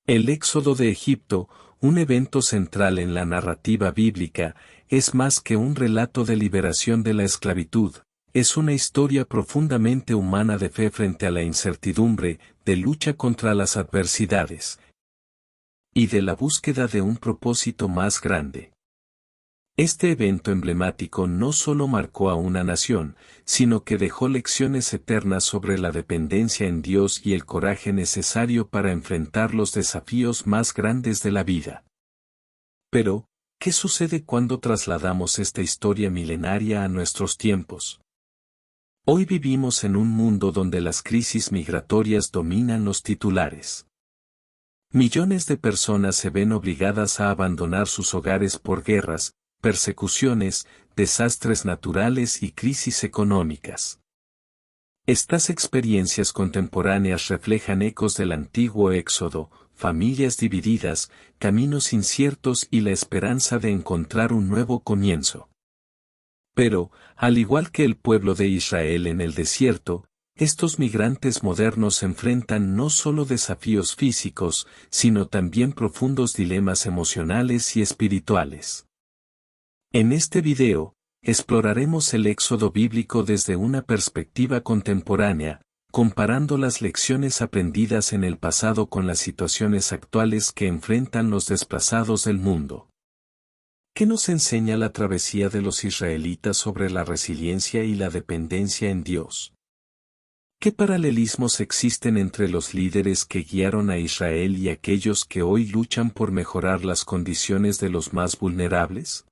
El éxodo de Egipto, un evento central en la narrativa bíblica, es más que un relato de liberación de la esclavitud, es una historia profundamente humana de fe frente a la incertidumbre, de lucha contra las adversidades y de la búsqueda de un propósito más grande. Este evento emblemático no solo marcó a una nación, sino que dejó lecciones eternas sobre la dependencia en Dios y el coraje necesario para enfrentar los desafíos más grandes de la vida. Pero, ¿qué sucede cuando trasladamos esta historia milenaria a nuestros tiempos? Hoy vivimos en un mundo donde las crisis migratorias dominan los titulares. Millones de personas se ven obligadas a abandonar sus hogares por guerras, persecuciones, desastres naturales y crisis económicas. Estas experiencias contemporáneas reflejan ecos del antiguo éxodo, familias divididas, caminos inciertos y la esperanza de encontrar un nuevo comienzo. Pero, al igual que el pueblo de Israel en el desierto, estos migrantes modernos enfrentan no solo desafíos físicos, sino también profundos dilemas emocionales y espirituales. En este video, exploraremos el éxodo bíblico desde una perspectiva contemporánea, comparando las lecciones aprendidas en el pasado con las situaciones actuales que enfrentan los desplazados del mundo. ¿Qué nos enseña la travesía de los israelitas sobre la resiliencia y la dependencia en Dios? ¿Qué paralelismos existen entre los líderes que guiaron a Israel y aquellos que hoy luchan por mejorar las condiciones de los más vulnerables?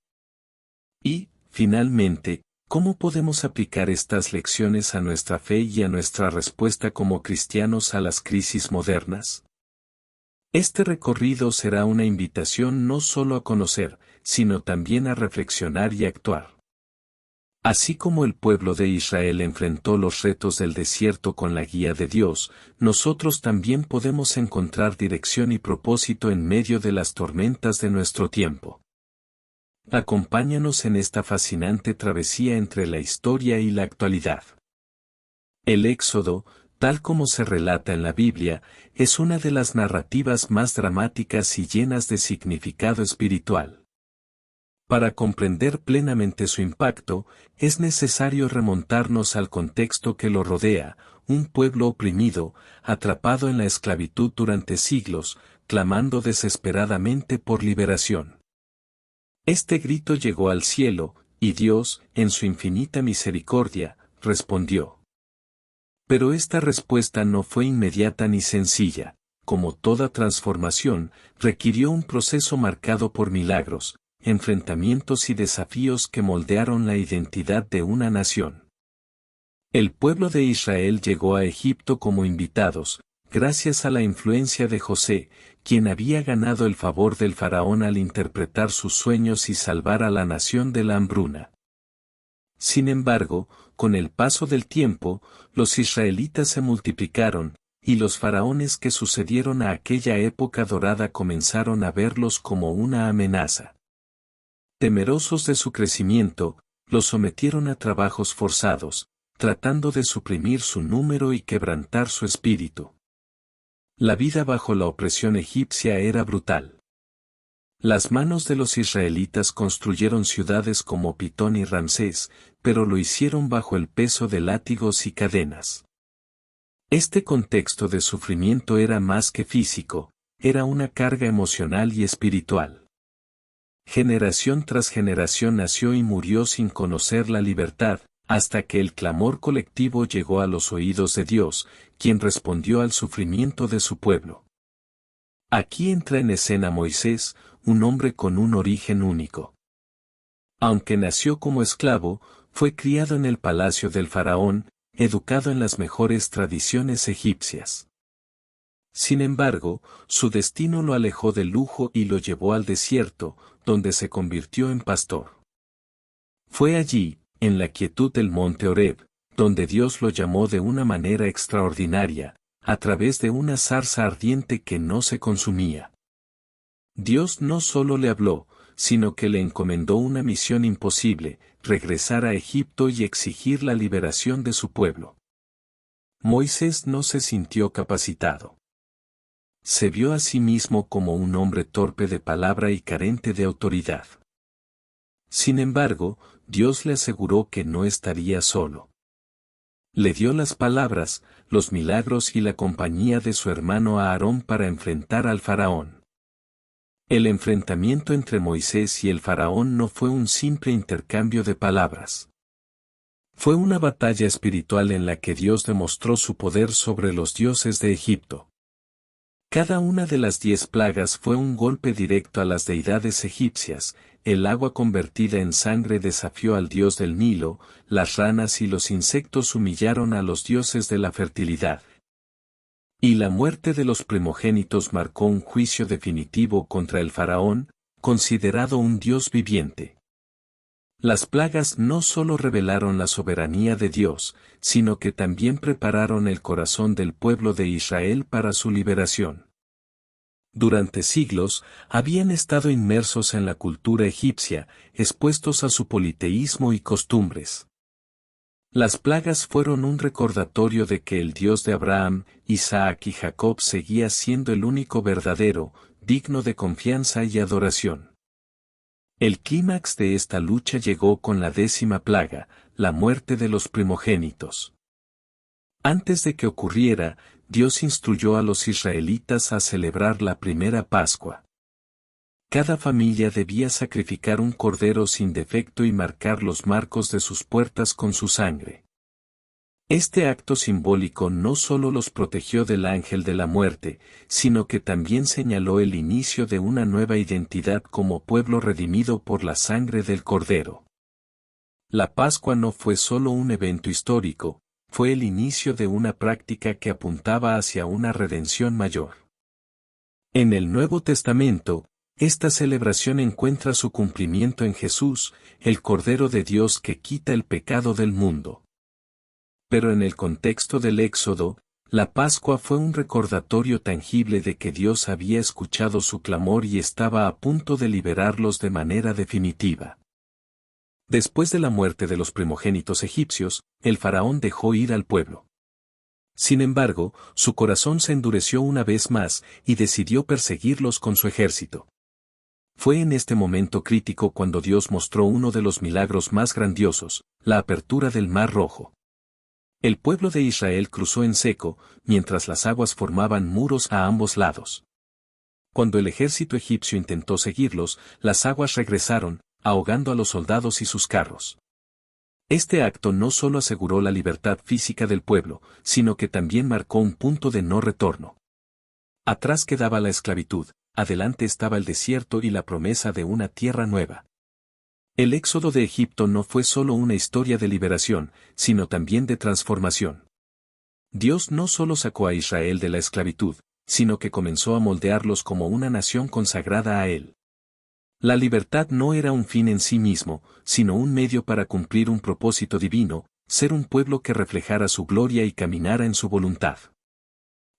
Y, finalmente, ¿cómo podemos aplicar estas lecciones a nuestra fe y a nuestra respuesta como cristianos a las crisis modernas? Este recorrido será una invitación no solo a conocer, sino también a reflexionar y actuar. Así como el pueblo de Israel enfrentó los retos del desierto con la guía de Dios, nosotros también podemos encontrar dirección y propósito en medio de las tormentas de nuestro tiempo. Acompáñanos en esta fascinante travesía entre la historia y la actualidad. El Éxodo, tal como se relata en la Biblia, es una de las narrativas más dramáticas y llenas de significado espiritual. Para comprender plenamente su impacto, es necesario remontarnos al contexto que lo rodea, un pueblo oprimido, atrapado en la esclavitud durante siglos, clamando desesperadamente por liberación. Este grito llegó al cielo, y Dios, en su infinita misericordia, respondió. Pero esta respuesta no fue inmediata ni sencilla, como toda transformación, requirió un proceso marcado por milagros, enfrentamientos y desafíos que moldearon la identidad de una nación. El pueblo de Israel llegó a Egipto como invitados, gracias a la influencia de José, quien había ganado el favor del faraón al interpretar sus sueños y salvar a la nación de la hambruna. Sin embargo, con el paso del tiempo, los israelitas se multiplicaron, y los faraones que sucedieron a aquella época dorada comenzaron a verlos como una amenaza. Temerosos de su crecimiento, los sometieron a trabajos forzados, tratando de suprimir su número y quebrantar su espíritu. La vida bajo la opresión egipcia era brutal. Las manos de los israelitas construyeron ciudades como Pitón y Ramsés, pero lo hicieron bajo el peso de látigos y cadenas. Este contexto de sufrimiento era más que físico, era una carga emocional y espiritual. Generación tras generación nació y murió sin conocer la libertad, hasta que el clamor colectivo llegó a los oídos de Dios, quien respondió al sufrimiento de su pueblo. Aquí entra en escena Moisés, un hombre con un origen único. Aunque nació como esclavo, fue criado en el palacio del faraón, educado en las mejores tradiciones egipcias. Sin embargo, su destino lo alejó del lujo y lo llevó al desierto, donde se convirtió en pastor. Fue allí, en la quietud del monte Horeb, donde Dios lo llamó de una manera extraordinaria, a través de una zarza ardiente que no se consumía. Dios no solo le habló, sino que le encomendó una misión imposible, regresar a Egipto y exigir la liberación de su pueblo. Moisés no se sintió capacitado. Se vio a sí mismo como un hombre torpe de palabra y carente de autoridad. Sin embargo, Dios le aseguró que no estaría solo. Le dio las palabras, los milagros y la compañía de su hermano Aarón para enfrentar al faraón. El enfrentamiento entre Moisés y el faraón no fue un simple intercambio de palabras. Fue una batalla espiritual en la que Dios demostró su poder sobre los dioses de Egipto. Cada una de las 10 plagas fue un golpe directo a las deidades egipcias. El agua convertida en sangre desafió al dios del Nilo, las ranas y los insectos humillaron a los dioses de la fertilidad. Y la muerte de los primogénitos marcó un juicio definitivo contra el faraón, considerado un dios viviente. Las plagas no solo revelaron la soberanía de Dios, sino que también prepararon el corazón del pueblo de Israel para su liberación. Durante siglos, habían estado inmersos en la cultura egipcia, expuestos a su politeísmo y costumbres. Las plagas fueron un recordatorio de que el Dios de Abraham, Isaac y Jacob seguía siendo el único verdadero, digno de confianza y adoración. El clímax de esta lucha llegó con la 10ª plaga, la muerte de los primogénitos. Antes de que ocurriera, Dios instruyó a los israelitas a celebrar la primera Pascua. Cada familia debía sacrificar un cordero sin defecto y marcar los marcos de sus puertas con su sangre. Este acto simbólico no solo los protegió del ángel de la muerte, sino que también señaló el inicio de una nueva identidad como pueblo redimido por la sangre del cordero. La Pascua no fue solo un evento histórico, fue el inicio de una práctica que apuntaba hacia una redención mayor. En el Nuevo Testamento, esta celebración encuentra su cumplimiento en Jesús, el Cordero de Dios que quita el pecado del mundo. Pero en el contexto del Éxodo, la Pascua fue un recordatorio tangible de que Dios había escuchado su clamor y estaba a punto de liberarlos de manera definitiva. Después de la muerte de los primogénitos egipcios, el faraón dejó ir al pueblo. Sin embargo, su corazón se endureció una vez más y decidió perseguirlos con su ejército. Fue en este momento crítico cuando Dios mostró uno de los milagros más grandiosos, la apertura del Mar Rojo. El pueblo de Israel cruzó en seco, mientras las aguas formaban muros a ambos lados. Cuando el ejército egipcio intentó seguirlos, las aguas regresaron, ahogando a los soldados y sus carros. Este acto no solo aseguró la libertad física del pueblo, sino que también marcó un punto de no retorno. Atrás quedaba la esclavitud, adelante estaba el desierto y la promesa de una tierra nueva. El éxodo de Egipto no fue solo una historia de liberación, sino también de transformación. Dios no solo sacó a Israel de la esclavitud, sino que comenzó a moldearlos como una nación consagrada a Él. La libertad no era un fin en sí mismo, sino un medio para cumplir un propósito divino, ser un pueblo que reflejara su gloria y caminara en su voluntad.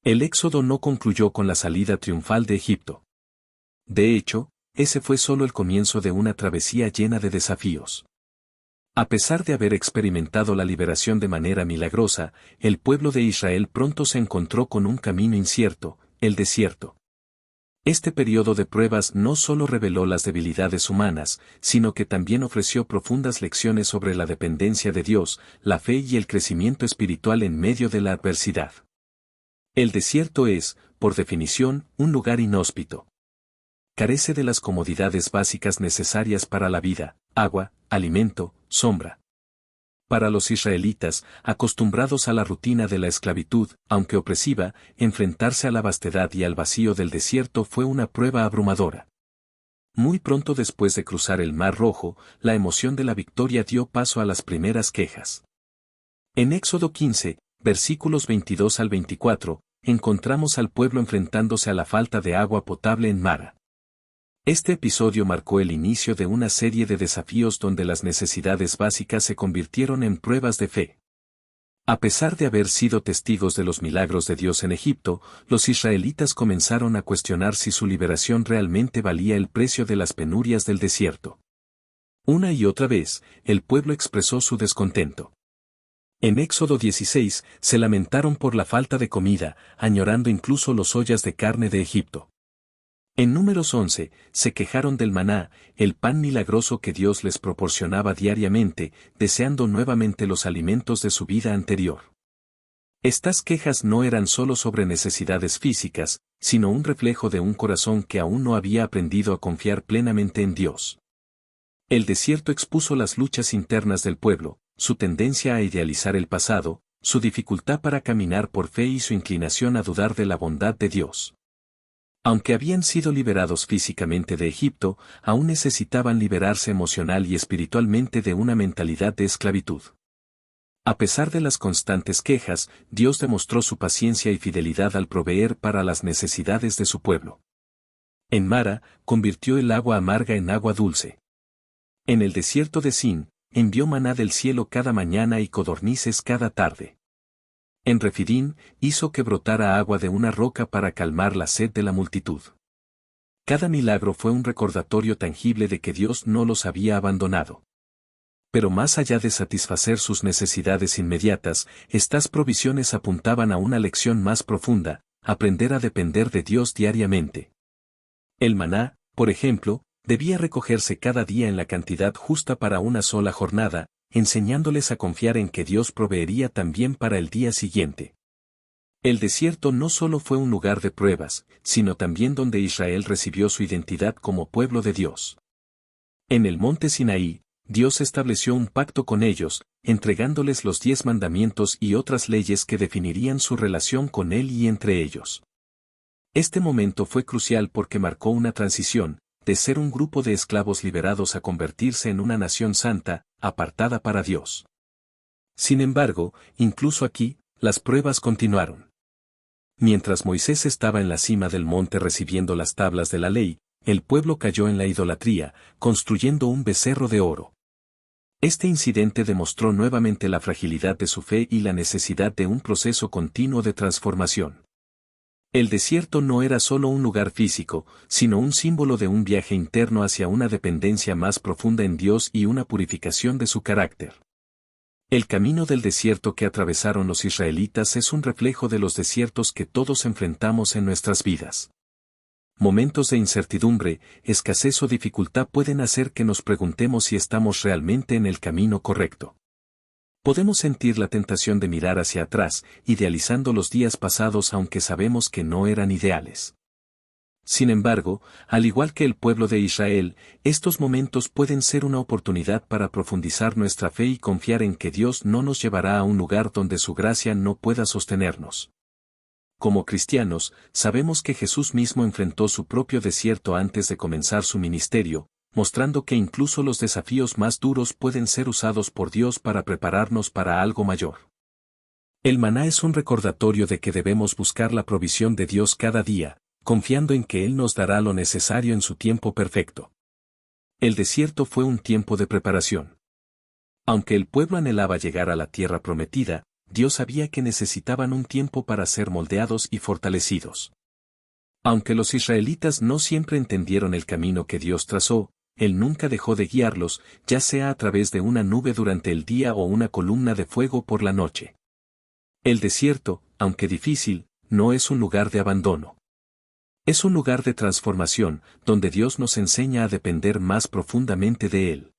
El éxodo no concluyó con la salida triunfal de Egipto. De hecho, ese fue solo el comienzo de una travesía llena de desafíos. A pesar de haber experimentado la liberación de manera milagrosa, el pueblo de Israel pronto se encontró con un camino incierto, el desierto. Este periodo de pruebas no solo reveló las debilidades humanas, sino que también ofreció profundas lecciones sobre la dependencia de Dios, la fe y el crecimiento espiritual en medio de la adversidad. El desierto es, por definición, un lugar inhóspito. Carece de las comodidades básicas necesarias para la vida, agua, alimento, sombra. Para los israelitas, acostumbrados a la rutina de la esclavitud, aunque opresiva, enfrentarse a la vastedad y al vacío del desierto fue una prueba abrumadora. Muy pronto después de cruzar el Mar Rojo, la emoción de la victoria dio paso a las primeras quejas. En Éxodo 15, versículos 22 al 24, encontramos al pueblo enfrentándose a la falta de agua potable en Mara. Este episodio marcó el inicio de una serie de desafíos donde las necesidades básicas se convirtieron en pruebas de fe. A pesar de haber sido testigos de los milagros de Dios en Egipto, los israelitas comenzaron a cuestionar si su liberación realmente valía el precio de las penurias del desierto. Una y otra vez, el pueblo expresó su descontento. En Éxodo 16, se lamentaron por la falta de comida, añorando incluso los ollas de carne de Egipto. En Números 11, se quejaron del maná, el pan milagroso que Dios les proporcionaba diariamente, deseando nuevamente los alimentos de su vida anterior. Estas quejas no eran solo sobre necesidades físicas, sino un reflejo de un corazón que aún no había aprendido a confiar plenamente en Dios. El desierto expuso las luchas internas del pueblo, su tendencia a idealizar el pasado, su dificultad para caminar por fe y su inclinación a dudar de la bondad de Dios. Aunque habían sido liberados físicamente de Egipto, aún necesitaban liberarse emocional y espiritualmente de una mentalidad de esclavitud. A pesar de las constantes quejas, Dios demostró su paciencia y fidelidad al proveer para las necesidades de su pueblo. En Mara, convirtió el agua amarga en agua dulce. En el desierto de Sin, envió maná del cielo cada mañana y codornices cada tarde. En Refidín, hizo que brotara agua de una roca para calmar la sed de la multitud. Cada milagro fue un recordatorio tangible de que Dios no los había abandonado. Pero más allá de satisfacer sus necesidades inmediatas, estas provisiones apuntaban a una lección más profunda: aprender a depender de Dios diariamente. El maná, por ejemplo, debía recogerse cada día en la cantidad justa para una sola jornada, enseñándoles a confiar en que Dios proveería también para el día siguiente. El desierto no solo fue un lugar de pruebas, sino también donde Israel recibió su identidad como pueblo de Dios. En el monte Sinaí, Dios estableció un pacto con ellos, entregándoles los 10 mandamientos y otras leyes que definirían su relación con Él y entre ellos. Este momento fue crucial porque marcó una transición, de ser un grupo de esclavos liberados a convertirse en una nación santa, apartada para Dios. Sin embargo, incluso aquí, las pruebas continuaron. Mientras Moisés estaba en la cima del monte recibiendo las tablas de la ley, el pueblo cayó en la idolatría, construyendo un becerro de oro. Este incidente demostró nuevamente la fragilidad de su fe y la necesidad de un proceso continuo de transformación. El desierto no era solo un lugar físico, sino un símbolo de un viaje interno hacia una dependencia más profunda en Dios y una purificación de su carácter. El camino del desierto que atravesaron los israelitas es un reflejo de los desiertos que todos enfrentamos en nuestras vidas. Momentos de incertidumbre, escasez o dificultad pueden hacer que nos preguntemos si estamos realmente en el camino correcto. Podemos sentir la tentación de mirar hacia atrás, idealizando los días pasados aunque sabemos que no eran ideales. Sin embargo, al igual que el pueblo de Israel, estos momentos pueden ser una oportunidad para profundizar nuestra fe y confiar en que Dios no nos llevará a un lugar donde su gracia no pueda sostenernos. Como cristianos, sabemos que Jesús mismo enfrentó su propio desierto antes de comenzar su ministerio, mostrando que incluso los desafíos más duros pueden ser usados por Dios para prepararnos para algo mayor. El maná es un recordatorio de que debemos buscar la provisión de Dios cada día, confiando en que Él nos dará lo necesario en su tiempo perfecto. El desierto fue un tiempo de preparación. Aunque el pueblo anhelaba llegar a la tierra prometida, Dios sabía que necesitaban un tiempo para ser moldeados y fortalecidos. Aunque los israelitas no siempre entendieron el camino que Dios trazó, Él nunca dejó de guiarlos, ya sea a través de una nube durante el día o una columna de fuego por la noche. El desierto, aunque difícil, no es un lugar de abandono. Es un lugar de transformación, donde Dios nos enseña a depender más profundamente de Él.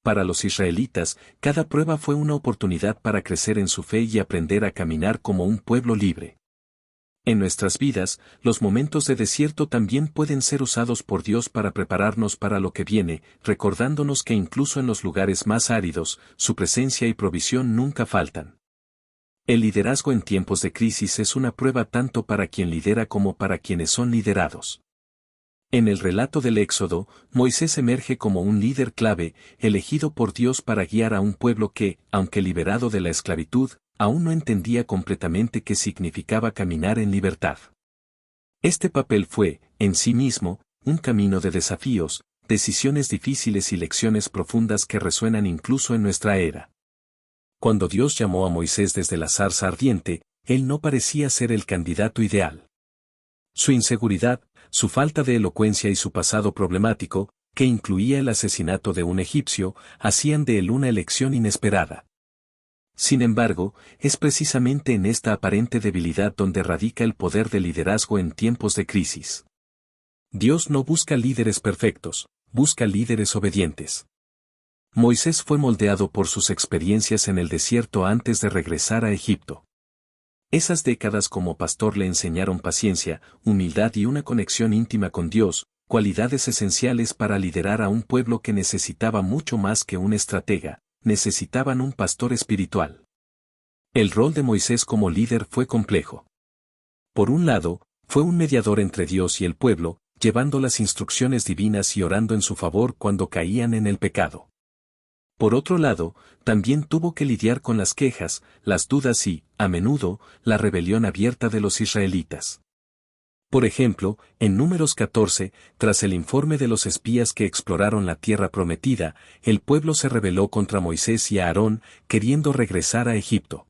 Para los israelitas, cada prueba fue una oportunidad para crecer en su fe y aprender a caminar como un pueblo libre. En nuestras vidas, los momentos de desierto también pueden ser usados por Dios para prepararnos para lo que viene, recordándonos que incluso en los lugares más áridos, su presencia y provisión nunca faltan. El liderazgo en tiempos de crisis es una prueba tanto para quien lidera como para quienes son liderados. En el relato del Éxodo, Moisés emerge como un líder clave, elegido por Dios para guiar a un pueblo que, aunque liberado de la esclavitud, aún no entendía completamente qué significaba caminar en libertad. Este papel fue, en sí mismo, un camino de desafíos, decisiones difíciles y lecciones profundas que resuenan incluso en nuestra era. Cuando Dios llamó a Moisés desde la zarza ardiente, él no parecía ser el candidato ideal. Su inseguridad, su falta de elocuencia y su pasado problemático, que incluía el asesinato de un egipcio, hacían de él una elección inesperada. Sin embargo, es precisamente en esta aparente debilidad donde radica el poder del liderazgo en tiempos de crisis. Dios no busca líderes perfectos, busca líderes obedientes. Moisés fue moldeado por sus experiencias en el desierto antes de regresar a Egipto. Esas décadas como pastor le enseñaron paciencia, humildad y una conexión íntima con Dios, cualidades esenciales para liderar a un pueblo que necesitaba mucho más que un estratega, necesitaban un pastor espiritual. El rol de Moisés como líder fue complejo. Por un lado, fue un mediador entre Dios y el pueblo, llevando las instrucciones divinas y orando en su favor cuando caían en el pecado. Por otro lado, también tuvo que lidiar con las quejas, las dudas y, a menudo, la rebelión abierta de los israelitas. Por ejemplo, en Números 14, tras el informe de los espías que exploraron la tierra prometida, el pueblo se rebeló contra Moisés y Aarón, queriendo regresar a Egipto.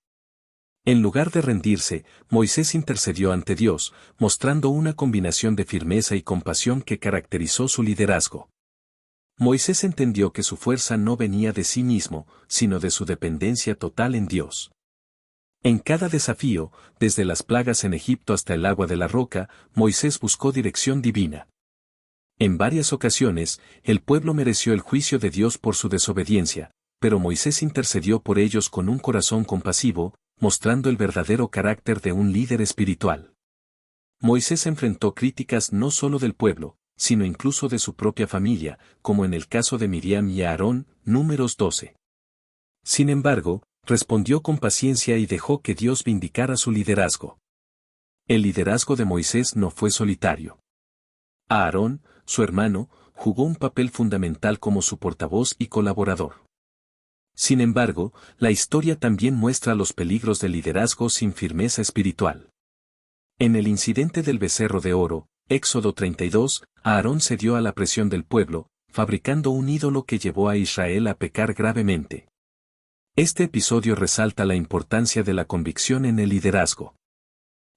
En lugar de rendirse, Moisés intercedió ante Dios, mostrando una combinación de firmeza y compasión que caracterizó su liderazgo. Moisés entendió que su fuerza no venía de sí mismo, sino de su dependencia total en Dios. En cada desafío, desde las plagas en Egipto hasta el agua de la roca, Moisés buscó dirección divina. En varias ocasiones, el pueblo mereció el juicio de Dios por su desobediencia, pero Moisés intercedió por ellos con un corazón compasivo, mostrando el verdadero carácter de un líder espiritual. Moisés enfrentó críticas no solo del pueblo, sino incluso de su propia familia, como en el caso de Miriam y Aarón, Números 12. Sin embargo, respondió con paciencia y dejó que Dios vindicara su liderazgo. El liderazgo de Moisés no fue solitario. Aarón, su hermano, jugó un papel fundamental como su portavoz y colaborador. Sin embargo, la historia también muestra los peligros del liderazgo sin firmeza espiritual. En el incidente del becerro de oro, Éxodo 32, Aarón cedió a la presión del pueblo, fabricando un ídolo que llevó a Israel a pecar gravemente. Este episodio resalta la importancia de la convicción en el liderazgo.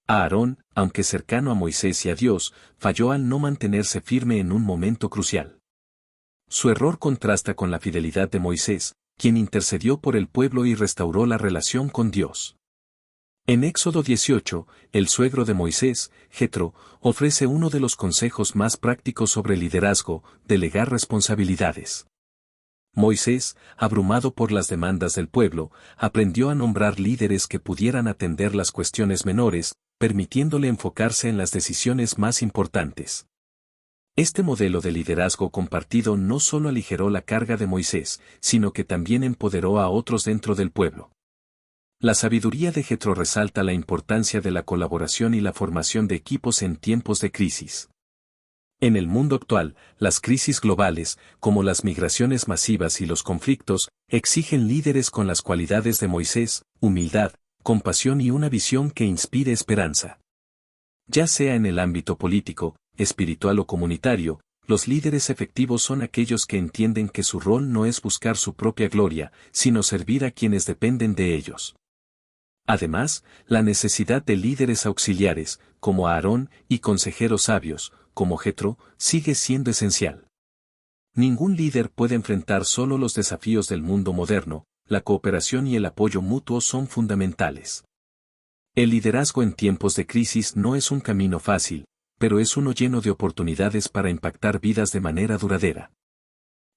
Aarón, aunque cercano a Moisés y a Dios, falló al no mantenerse firme en un momento crucial. Su error contrasta con la fidelidad de Moisés, quien intercedió por el pueblo y restauró la relación con Dios. En Éxodo 18, el suegro de Moisés, Jetro, ofrece uno de los consejos más prácticos sobre liderazgo: delegar responsabilidades. Moisés, abrumado por las demandas del pueblo, aprendió a nombrar líderes que pudieran atender las cuestiones menores, permitiéndole enfocarse en las decisiones más importantes. Este modelo de liderazgo compartido no solo aligeró la carga de Moisés, sino que también empoderó a otros dentro del pueblo. La sabiduría de Jetro resalta la importancia de la colaboración y la formación de equipos en tiempos de crisis. En el mundo actual, las crisis globales, como las migraciones masivas y los conflictos, exigen líderes con las cualidades de Moisés: humildad, compasión y una visión que inspire esperanza. Ya sea en el ámbito político, espiritual o comunitario, los líderes efectivos son aquellos que entienden que su rol no es buscar su propia gloria, sino servir a quienes dependen de ellos. Además, la necesidad de líderes auxiliares, como Aarón, y consejeros sabios, como Jetro, sigue siendo esencial. Ningún líder puede enfrentar solo los desafíos del mundo moderno, la cooperación y el apoyo mutuo son fundamentales. El liderazgo en tiempos de crisis no es un camino fácil, pero es uno lleno de oportunidades para impactar vidas de manera duradera.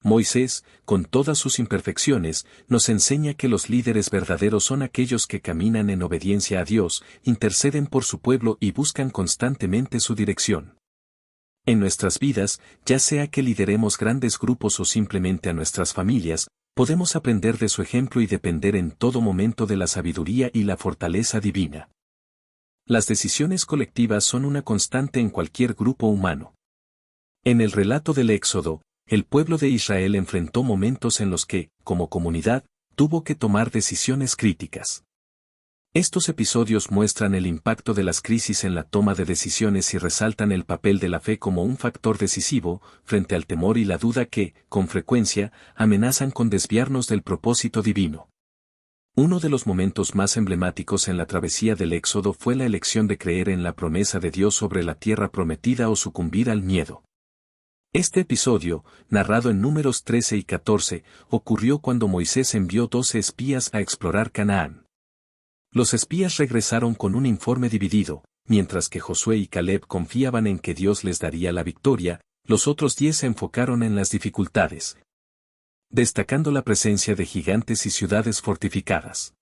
Moisés, con todas sus imperfecciones, nos enseña que los líderes verdaderos son aquellos que caminan en obediencia a Dios, interceden por su pueblo y buscan constantemente su dirección. En nuestras vidas, ya sea que lideremos grandes grupos o simplemente a nuestras familias, podemos aprender de su ejemplo y depender en todo momento de la sabiduría y la fortaleza divina. Las decisiones colectivas son una constante en cualquier grupo humano. En el relato del Éxodo, el pueblo de Israel enfrentó momentos en los que, como comunidad, tuvo que tomar decisiones críticas. Estos episodios muestran el impacto de las crisis en la toma de decisiones y resaltan el papel de la fe como un factor decisivo, frente al temor y la duda que, con frecuencia, amenazan con desviarnos del propósito divino. Uno de los momentos más emblemáticos en la travesía del Éxodo fue la elección de creer en la promesa de Dios sobre la tierra prometida o sucumbir al miedo. Este episodio, narrado en Números 13 y 14, ocurrió cuando Moisés envió 12 espías a explorar Canaán. Los espías regresaron con un informe dividido, mientras que Josué y Caleb confiaban en que Dios les daría la victoria, los otros 10 se enfocaron en las dificultades, destacando la presencia de gigantes y ciudades fortificadas.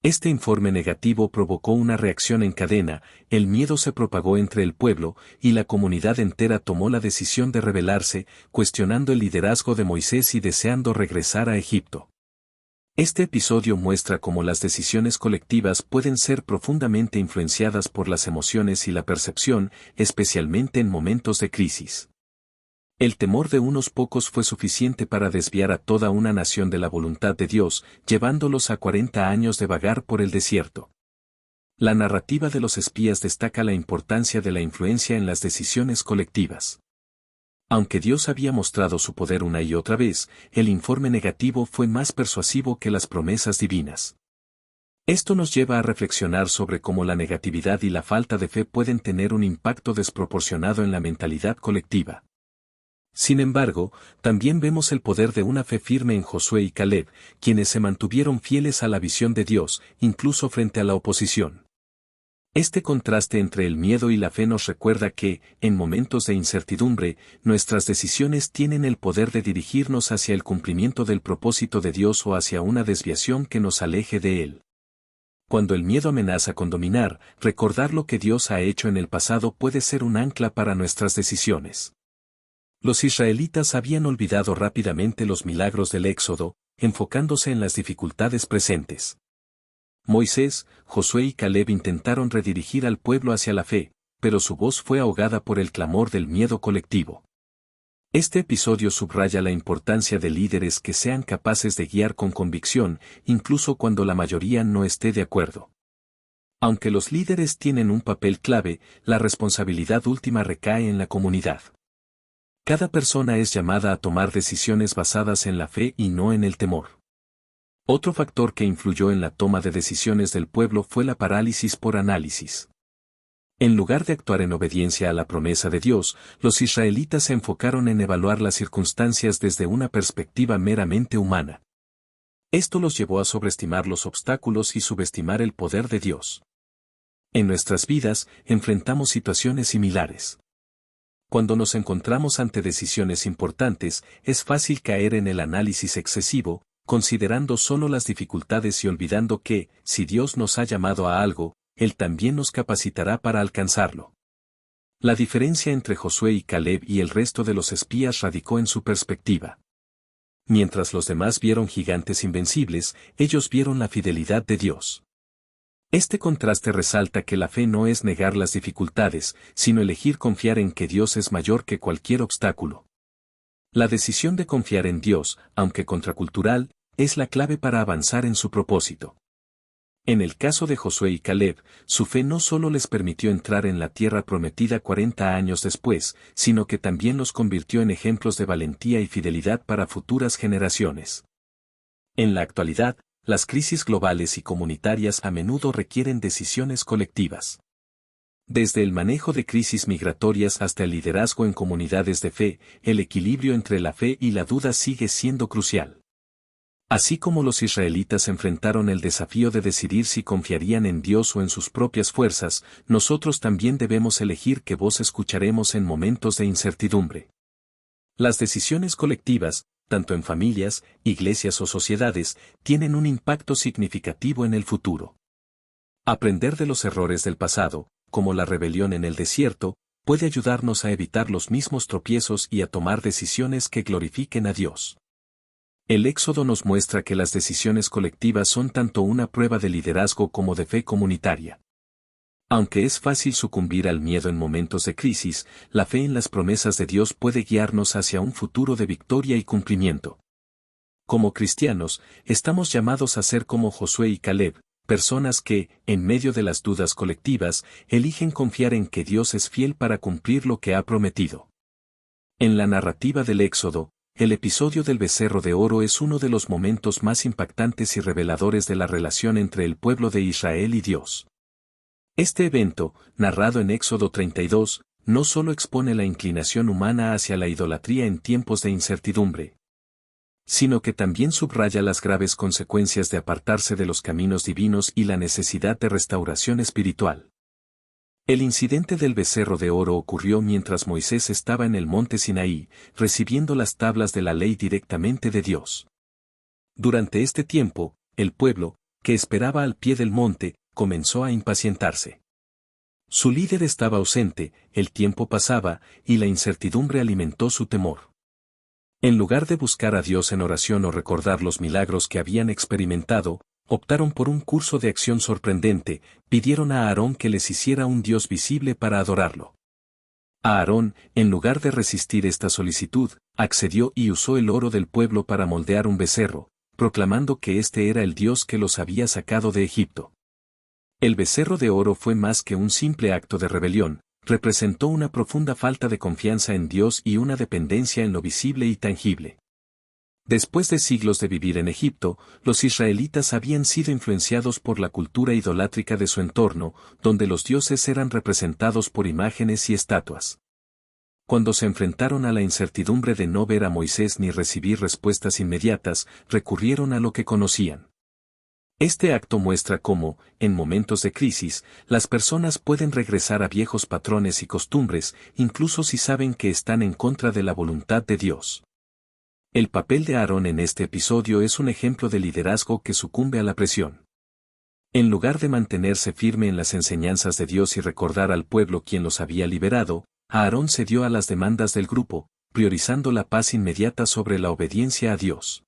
Este informe negativo provocó una reacción en cadena, el miedo se propagó entre el pueblo, y la comunidad entera tomó la decisión de rebelarse, cuestionando el liderazgo de Moisés y deseando regresar a Egipto. Este episodio muestra cómo las decisiones colectivas pueden ser profundamente influenciadas por las emociones y la percepción, especialmente en momentos de crisis. El temor de unos pocos fue suficiente para desviar a toda una nación de la voluntad de Dios, llevándolos a 40 años de vagar por el desierto. La narrativa de los espías destaca la importancia de la influencia en las decisiones colectivas. Aunque Dios había mostrado su poder una y otra vez, el informe negativo fue más persuasivo que las promesas divinas. Esto nos lleva a reflexionar sobre cómo la negatividad y la falta de fe pueden tener un impacto desproporcionado en la mentalidad colectiva. Sin embargo, también vemos el poder de una fe firme en Josué y Caleb, quienes se mantuvieron fieles a la visión de Dios, incluso frente a la oposición. Este contraste entre el miedo y la fe nos recuerda que, en momentos de incertidumbre, nuestras decisiones tienen el poder de dirigirnos hacia el cumplimiento del propósito de Dios o hacia una desviación que nos aleje de Él. Cuando el miedo amenaza con dominar, recordar lo que Dios ha hecho en el pasado puede ser un ancla para nuestras decisiones. Los israelitas habían olvidado rápidamente los milagros del Éxodo, enfocándose en las dificultades presentes. Moisés, Josué y Caleb intentaron redirigir al pueblo hacia la fe, pero su voz fue ahogada por el clamor del miedo colectivo. Este episodio subraya la importancia de líderes que sean capaces de guiar con convicción, incluso cuando la mayoría no esté de acuerdo. Aunque los líderes tienen un papel clave, la responsabilidad última recae en la comunidad. Cada persona es llamada a tomar decisiones basadas en la fe y no en el temor. Otro factor que influyó en la toma de decisiones del pueblo fue la parálisis por análisis. En lugar de actuar en obediencia a la promesa de Dios, los israelitas se enfocaron en evaluar las circunstancias desde una perspectiva meramente humana. Esto los llevó a sobreestimar los obstáculos y subestimar el poder de Dios. En nuestras vidas, enfrentamos situaciones similares. Cuando nos encontramos ante decisiones importantes, es fácil caer en el análisis excesivo, considerando solo las dificultades y olvidando que, si Dios nos ha llamado a algo, Él también nos capacitará para alcanzarlo. La diferencia entre Josué y Caleb y el resto de los espías radicó en su perspectiva. Mientras los demás vieron gigantes invencibles, ellos vieron la fidelidad de Dios. Este contraste resalta que la fe no es negar las dificultades, sino elegir confiar en que Dios es mayor que cualquier obstáculo. La decisión de confiar en Dios, aunque contracultural, es la clave para avanzar en su propósito. En el caso de Josué y Caleb, su fe no solo les permitió entrar en la tierra prometida 40 años después, sino que también los convirtió en ejemplos de valentía y fidelidad para futuras generaciones. En la actualidad, las crisis globales y comunitarias a menudo requieren decisiones colectivas. Desde el manejo de crisis migratorias hasta el liderazgo en comunidades de fe, el equilibrio entre la fe y la duda sigue siendo crucial. Así como los israelitas enfrentaron el desafío de decidir si confiarían en Dios o en sus propias fuerzas, nosotros también debemos elegir qué voz escucharemos en momentos de incertidumbre. Las decisiones colectivas, tanto en familias, iglesias o sociedades, tienen un impacto significativo en el futuro. Aprender de los errores del pasado, como la rebelión en el desierto, puede ayudarnos a evitar los mismos tropiezos y a tomar decisiones que glorifiquen a Dios. El Éxodo nos muestra que las decisiones colectivas son tanto una prueba de liderazgo como de fe comunitaria. Aunque es fácil sucumbir al miedo en momentos de crisis, la fe en las promesas de Dios puede guiarnos hacia un futuro de victoria y cumplimiento. Como cristianos, estamos llamados a ser como Josué y Caleb, personas que, en medio de las dudas colectivas, eligen confiar en que Dios es fiel para cumplir lo que ha prometido. En la narrativa del Éxodo, el episodio del becerro de oro es uno de los momentos más impactantes y reveladores de la relación entre el pueblo de Israel y Dios. Este evento, narrado en Éxodo 32, no solo expone la inclinación humana hacia la idolatría en tiempos de incertidumbre, sino que también subraya las graves consecuencias de apartarse de los caminos divinos y la necesidad de restauración espiritual. El incidente del becerro de oro ocurrió mientras Moisés estaba en el monte Sinaí, recibiendo las tablas de la ley directamente de Dios. Durante este tiempo, el pueblo, que esperaba al pie del monte, comenzó a impacientarse. Su líder estaba ausente, el tiempo pasaba, y la incertidumbre alimentó su temor. En lugar de buscar a Dios en oración o recordar los milagros que habían experimentado, optaron por un curso de acción sorprendente, pidieron a Aarón que les hiciera un Dios visible para adorarlo. Aarón, en lugar de resistir esta solicitud, accedió y usó el oro del pueblo para moldear un becerro, proclamando que este era el Dios que los había sacado de Egipto. El becerro de oro fue más que un simple acto de rebelión, representó una profunda falta de confianza en Dios y una dependencia en lo visible y tangible. Después de siglos de vivir en Egipto, los israelitas habían sido influenciados por la cultura idolátrica de su entorno, donde los dioses eran representados por imágenes y estatuas. Cuando se enfrentaron a la incertidumbre de no ver a Moisés ni recibir respuestas inmediatas, recurrieron a lo que conocían. Este acto muestra cómo, en momentos de crisis, las personas pueden regresar a viejos patrones y costumbres, incluso si saben que están en contra de la voluntad de Dios. El papel de Aarón en este episodio es un ejemplo de liderazgo que sucumbe a la presión. En lugar de mantenerse firme en las enseñanzas de Dios y recordar al pueblo quien los había liberado, Aarón cedió a las demandas del grupo, priorizando la paz inmediata sobre la obediencia a Dios.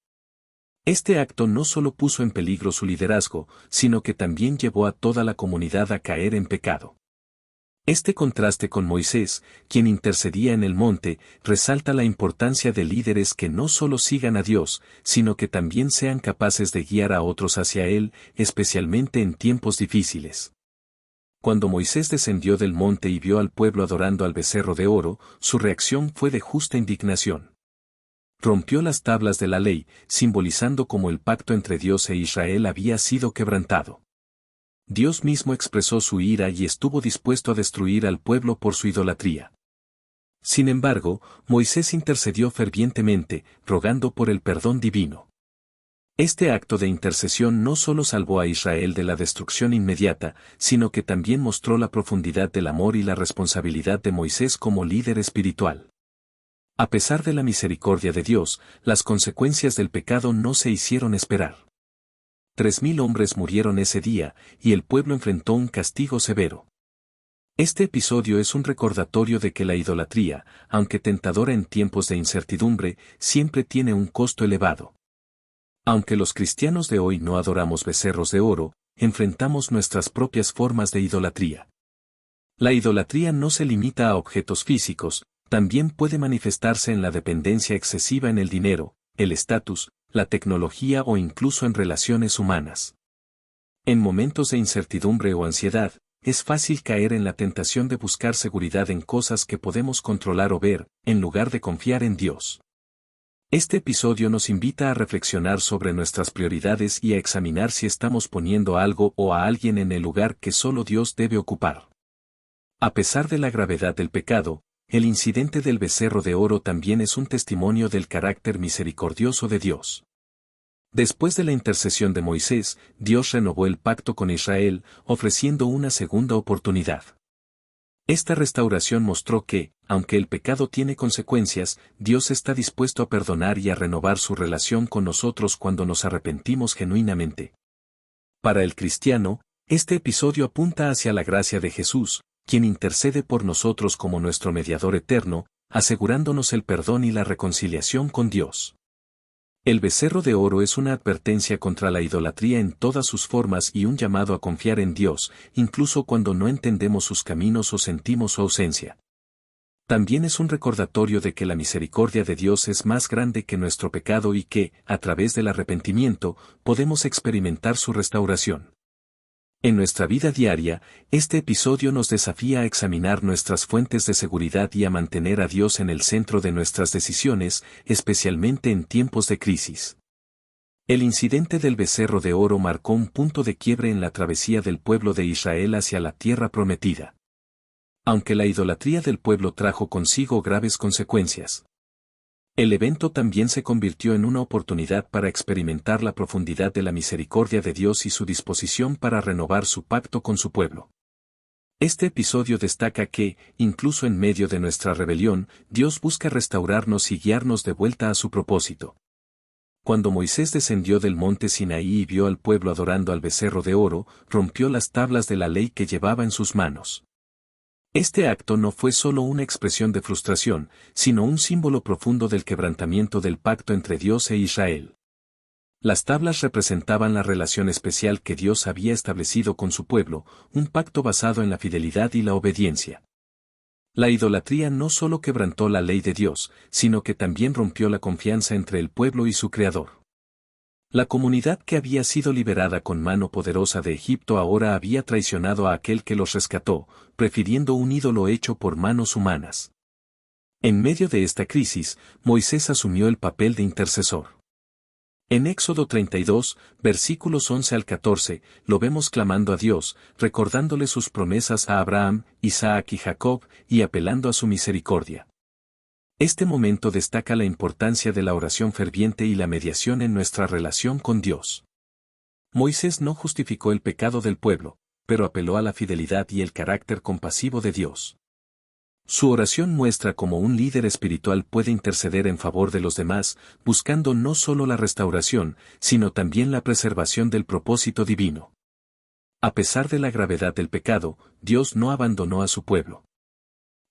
Este acto no solo puso en peligro su liderazgo, sino que también llevó a toda la comunidad a caer en pecado. Este contraste con Moisés, quien intercedía en el monte, resalta la importancia de líderes que no solo sigan a Dios, sino que también sean capaces de guiar a otros hacia Él, especialmente en tiempos difíciles. Cuando Moisés descendió del monte y vio al pueblo adorando al becerro de oro, su reacción fue de justa indignación. Rompió las tablas de la ley, simbolizando cómo el pacto entre Dios e Israel había sido quebrantado. Dios mismo expresó su ira y estuvo dispuesto a destruir al pueblo por su idolatría. Sin embargo, Moisés intercedió fervientemente, rogando por el perdón divino. Este acto de intercesión no solo salvó a Israel de la destrucción inmediata, sino que también mostró la profundidad del amor y la responsabilidad de Moisés como líder espiritual. A pesar de la misericordia de Dios, las consecuencias del pecado no se hicieron esperar. 3.000 hombres murieron ese día, y el pueblo enfrentó un castigo severo. Este episodio es un recordatorio de que la idolatría, aunque tentadora en tiempos de incertidumbre, siempre tiene un costo elevado. Aunque los cristianos de hoy no adoramos becerros de oro, enfrentamos nuestras propias formas de idolatría. La idolatría no se limita a objetos físicos, también puede manifestarse en la dependencia excesiva en el dinero, el estatus, la tecnología o incluso en relaciones humanas. En momentos de incertidumbre o ansiedad, es fácil caer en la tentación de buscar seguridad en cosas que podemos controlar o ver, en lugar de confiar en Dios. Este episodio nos invita a reflexionar sobre nuestras prioridades y a examinar si estamos poniendo algo o a alguien en el lugar que solo Dios debe ocupar. A pesar de la gravedad del pecado, el incidente del becerro de oro también es un testimonio del carácter misericordioso de Dios. Después de la intercesión de Moisés, Dios renovó el pacto con Israel, ofreciendo una segunda oportunidad. Esta restauración mostró que, aunque el pecado tiene consecuencias, Dios está dispuesto a perdonar y a renovar su relación con nosotros cuando nos arrepentimos genuinamente. Para el cristiano, este episodio apunta hacia la gracia de Jesús, quien intercede por nosotros como nuestro mediador eterno, asegurándonos el perdón y la reconciliación con Dios. El becerro de oro es una advertencia contra la idolatría en todas sus formas y un llamado a confiar en Dios, incluso cuando no entendemos sus caminos o sentimos su ausencia. También es un recordatorio de que la misericordia de Dios es más grande que nuestro pecado y que, a través del arrepentimiento, podemos experimentar su restauración. En nuestra vida diaria, este episodio nos desafía a examinar nuestras fuentes de seguridad y a mantener a Dios en el centro de nuestras decisiones, especialmente en tiempos de crisis. El incidente del becerro de oro marcó un punto de quiebre en la travesía del pueblo de Israel hacia la tierra prometida. aunque la idolatría del pueblo trajo consigo graves consecuencias. El evento también se convirtió en una oportunidad para experimentar la profundidad de la misericordia de Dios y su disposición para renovar su pacto con su pueblo. Este episodio destaca que, incluso en medio de nuestra rebelión, Dios busca restaurarnos y guiarnos de vuelta a su propósito. Cuando Moisés descendió del monte Sinaí y vio al pueblo adorando al becerro de oro, rompió las tablas de la ley que llevaba en sus manos. Este acto no fue solo una expresión de frustración, sino un símbolo profundo del quebrantamiento del pacto entre Dios e Israel. Las tablas representaban la relación especial que Dios había establecido con su pueblo, un pacto basado en la fidelidad y la obediencia. La idolatría no solo quebrantó la ley de Dios, sino que también rompió la confianza entre el pueblo y su Creador. La comunidad que había sido liberada con mano poderosa de Egipto ahora había traicionado a aquel que los rescató, prefiriendo un ídolo hecho por manos humanas. En medio de esta crisis, Moisés asumió el papel de intercesor. En Éxodo 32, versículos 11 al 14, lo vemos clamando a Dios, recordándole sus promesas a Abraham, Isaac y Jacob, y apelando a su misericordia. Este momento destaca la importancia de la oración ferviente y la mediación en nuestra relación con Dios. Moisés no justificó el pecado del pueblo, pero apeló a la fidelidad y el carácter compasivo de Dios. Su oración muestra cómo un líder espiritual puede interceder en favor de los demás, buscando no solo la restauración, sino también la preservación del propósito divino. A pesar de la gravedad del pecado, Dios no abandonó a su pueblo.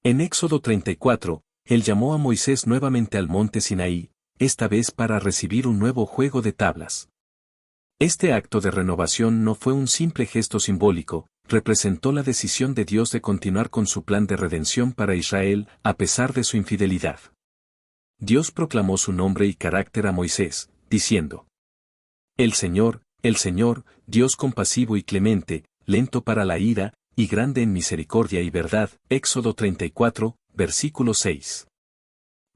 En Éxodo 34, Él llamó a Moisés nuevamente al monte Sinaí, esta vez para recibir un nuevo juego de tablas. Este acto de renovación no fue un simple gesto simbólico, representó la decisión de Dios de continuar con su plan de redención para Israel, a pesar de su infidelidad. Dios proclamó su nombre y carácter a Moisés, diciendo: el Señor, Dios compasivo y clemente, lento para la ira, y grande en misericordia y verdad. Éxodo 34, versículo 6.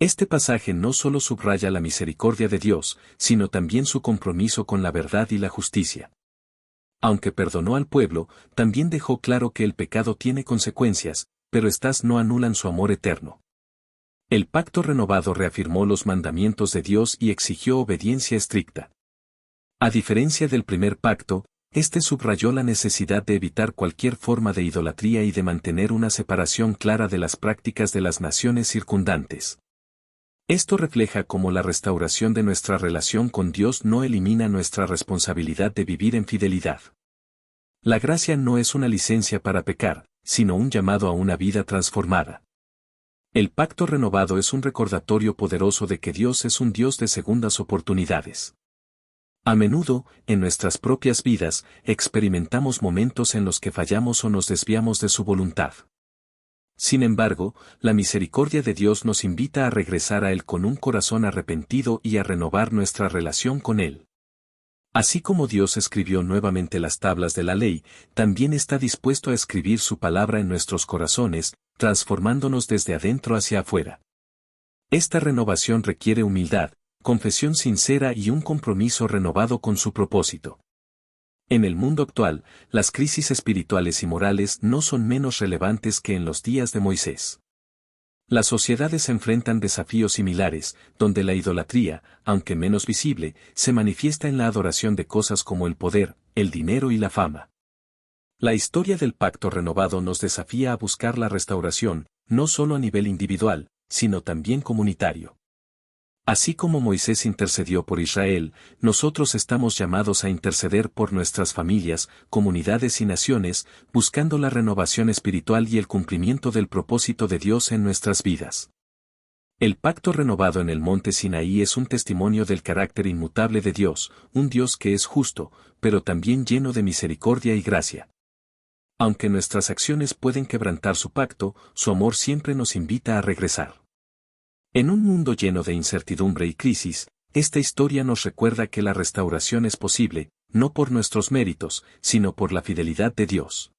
Este pasaje no solo subraya la misericordia de Dios, sino también su compromiso con la verdad y la justicia. Aunque perdonó al pueblo, también dejó claro que el pecado tiene consecuencias, pero éstas no anulan su amor eterno. El pacto renovado reafirmó los mandamientos de Dios y exigió obediencia estricta. A diferencia del primer pacto, este subrayó la necesidad de evitar cualquier forma de idolatría y de mantener una separación clara de las prácticas de las naciones circundantes. Esto refleja cómo la restauración de nuestra relación con Dios no elimina nuestra responsabilidad de vivir en fidelidad. La gracia no es una licencia para pecar, sino un llamado a una vida transformada. El pacto renovado es un recordatorio poderoso de que Dios es un Dios de segundas oportunidades. A menudo, en nuestras propias vidas, experimentamos momentos en los que fallamos o nos desviamos de su voluntad. Sin embargo, la misericordia de Dios nos invita a regresar a Él con un corazón arrepentido y a renovar nuestra relación con Él. Así como Dios escribió nuevamente las tablas de la ley, también está dispuesto a escribir su palabra en nuestros corazones, transformándonos desde adentro hacia afuera. Esta renovación requiere humildad, confesión sincera y un compromiso renovado con su propósito. En el mundo actual, las crisis espirituales y morales no son menos relevantes que en los días de Moisés. Las sociedades enfrentan desafíos similares, donde la idolatría, aunque menos visible, se manifiesta en la adoración de cosas como el poder, el dinero y la fama. La historia del pacto renovado nos desafía a buscar la restauración, no solo a nivel individual, sino también comunitario. Así como Moisés intercedió por Israel, nosotros estamos llamados a interceder por nuestras familias, comunidades y naciones, buscando la renovación espiritual y el cumplimiento del propósito de Dios en nuestras vidas. El pacto renovado en el monte Sinaí es un testimonio del carácter inmutable de Dios, un Dios que es justo, pero también lleno de misericordia y gracia. Aunque nuestras acciones pueden quebrantar su pacto, su amor siempre nos invita a regresar. En un mundo lleno de incertidumbre y crisis, esta historia nos recuerda que la restauración es posible, no por nuestros méritos, sino por la fidelidad de Dios.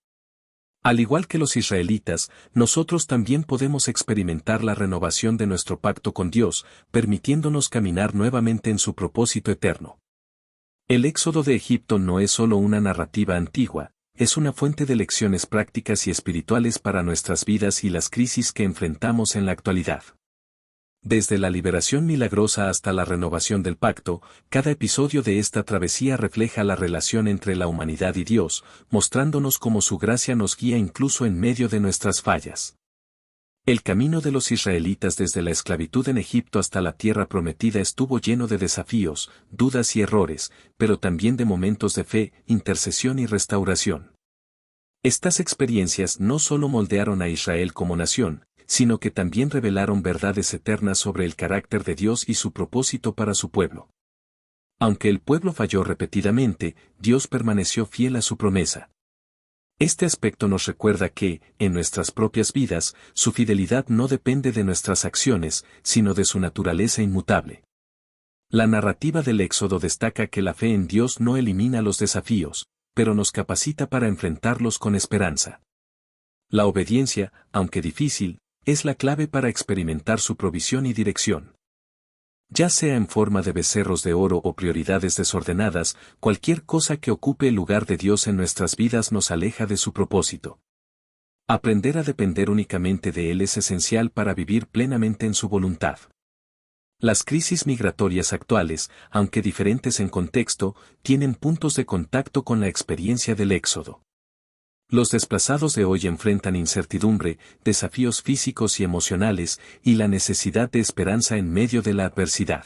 Al igual que los israelitas, nosotros también podemos experimentar la renovación de nuestro pacto con Dios, permitiéndonos caminar nuevamente en su propósito eterno. El éxodo de Egipto no es solo una narrativa antigua, es una fuente de lecciones prácticas y espirituales para nuestras vidas y las crisis que enfrentamos en la actualidad. Desde la liberación milagrosa hasta la renovación del pacto, cada episodio de esta travesía refleja la relación entre la humanidad y Dios, mostrándonos cómo su gracia nos guía incluso en medio de nuestras fallas. El camino de los israelitas desde la esclavitud en Egipto hasta la tierra prometida estuvo lleno de desafíos, dudas y errores, pero también de momentos de fe, intercesión y restauración. Estas experiencias no solo moldearon a Israel como nación, sino que también revelaron verdades eternas sobre el carácter de Dios y su propósito para su pueblo. Aunque el pueblo falló repetidamente, Dios permaneció fiel a su promesa. Este aspecto nos recuerda que, en nuestras propias vidas, su fidelidad no depende de nuestras acciones, sino de su naturaleza inmutable. La narrativa del Éxodo destaca que la fe en Dios no elimina los desafíos, pero nos capacita para enfrentarlos con esperanza. La obediencia, aunque difícil, es la clave para experimentar su provisión y dirección. Ya sea en forma de becerros de oro o prioridades desordenadas, cualquier cosa que ocupe el lugar de Dios en nuestras vidas nos aleja de su propósito. Aprender a depender únicamente de Él es esencial para vivir plenamente en su voluntad. Las crisis migratorias actuales, aunque diferentes en contexto, tienen puntos de contacto con la experiencia del Éxodo. Los desplazados de hoy enfrentan incertidumbre, desafíos físicos y emocionales, y la necesidad de esperanza en medio de la adversidad.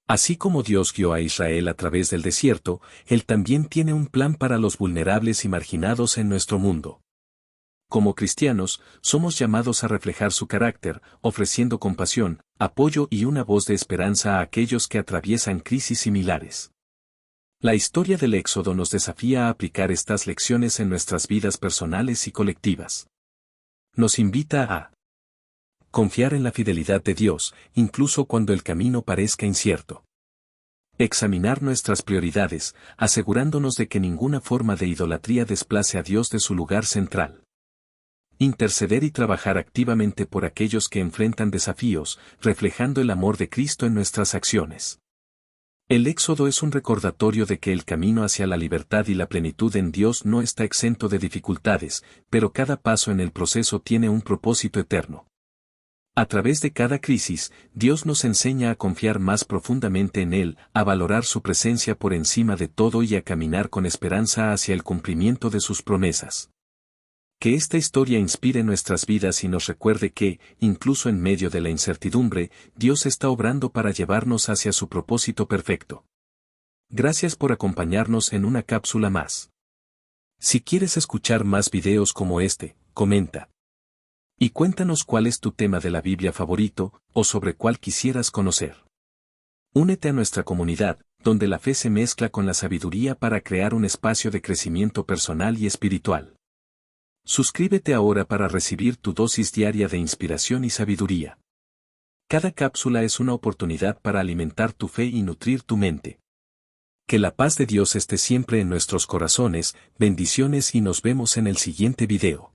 Así como Dios guió a Israel a través del desierto, Él también tiene un plan para los vulnerables y marginados en nuestro mundo. Como cristianos, somos llamados a reflejar su carácter, ofreciendo compasión, apoyo y una voz de esperanza a aquellos que atraviesan crisis similares. La historia del Éxodo nos desafía a aplicar estas lecciones en nuestras vidas personales y colectivas. Nos invita a confiar en la fidelidad de Dios, incluso cuando el camino parezca incierto. Examinar nuestras prioridades, asegurándonos de que ninguna forma de idolatría desplace a Dios de su lugar central. Interceder y trabajar activamente por aquellos que enfrentan desafíos, reflejando el amor de Cristo en nuestras acciones. El Éxodo es un recordatorio de que el camino hacia la libertad y la plenitud en Dios no está exento de dificultades, pero cada paso en el proceso tiene un propósito eterno. A través de cada crisis, Dios nos enseña a confiar más profundamente en Él, a valorar su presencia por encima de todo y a caminar con esperanza hacia el cumplimiento de sus promesas. Que esta historia inspire nuestras vidas y nos recuerde que, incluso en medio de la incertidumbre, Dios está obrando para llevarnos hacia su propósito perfecto. Gracias por acompañarnos en una cápsula más. Si quieres escuchar más videos como este, comenta. Y cuéntanos cuál es tu tema de la Biblia favorito, o sobre cuál quisieras conocer. Únete a nuestra comunidad, donde la fe se mezcla con la sabiduría para crear un espacio de crecimiento personal y espiritual. Suscríbete ahora para recibir tu dosis diaria de inspiración y sabiduría. Cada cápsula es una oportunidad para alimentar tu fe y nutrir tu mente. Que la paz de Dios esté siempre en nuestros corazones, bendiciones y nos vemos en el siguiente video.